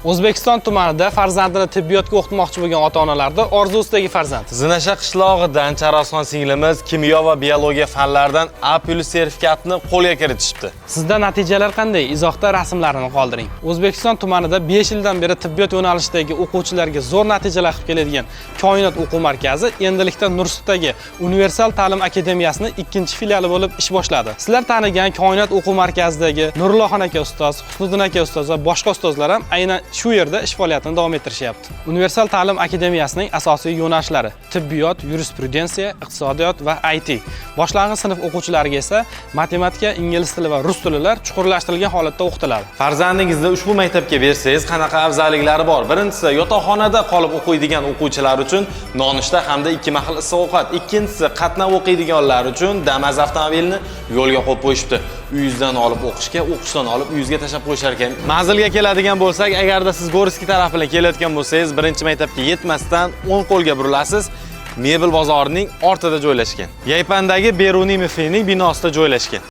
O'zbekiston tumanida farzandini tibbiyotga o'qitmoqchi bo'lgan ota-onalarda orzusidagi farzand. Zinasha qishlog'idan Charosxon singlimiz kimyo va biologiya fanlaridan A+ sertifikatini qo'lga kiritishibdi. Sizda natijalar qanday? Izohda rasmlarini qoldiring. O'zbekiston tumanida 5 yildan beri tibbiyot yo'nalishidagi o'quvchilarga zo'r natijalar qilib keladigan Koinot o'quv markazi endilikda Nursutdagi Universal ta'lim akademiyasining 2-filiali bo'lib ish boshladi. Sizlar tanigan Koinot o'quv markazidagi Nurullohxon aka ustoz, Husniddin aka ustoz va boshqa ustozlar ham aynan shu yerda ish faoliyatini davom ettirishyapti. Universal ta'lim akademiyasining asosiy yo'nalishlari: tibbiyot, yurisprudensiya, iqtisodiyot va IT. Boshlang'ich sinf o'quvchilariga esa matematika, ingliz tili va rus tililar chuqurlashtirilgan holatda o'qitiladi. Farzandingizni ushbu maktabga bersangiz qanaqa afzalliklari bor? Birinchisi, yotoqxonada qolib o'qiydigan o'quvchilar uchun nonushta hamda 2 mahal issiq ovqat. Ikkinchisi, qatnab o'qiydiganlar uchun Damas avtomobilini yo'lga qo'yib qo'yishibdi. Uyingizdan olib o'qishga, o'qishdan olib uyingizga tashlab qo'yishar ekan. Manzilga keladigan bo'lsak, agarda siz Go'riskiy taraf bilan kelayotgan bo'lsangiz, birinchi maktabga yetmasdan o'ng qo'lga burilasiz. Mebel bozorining ortida joylashgan. Yaypandagi Beruniy Mifiyning binosida joylashgan.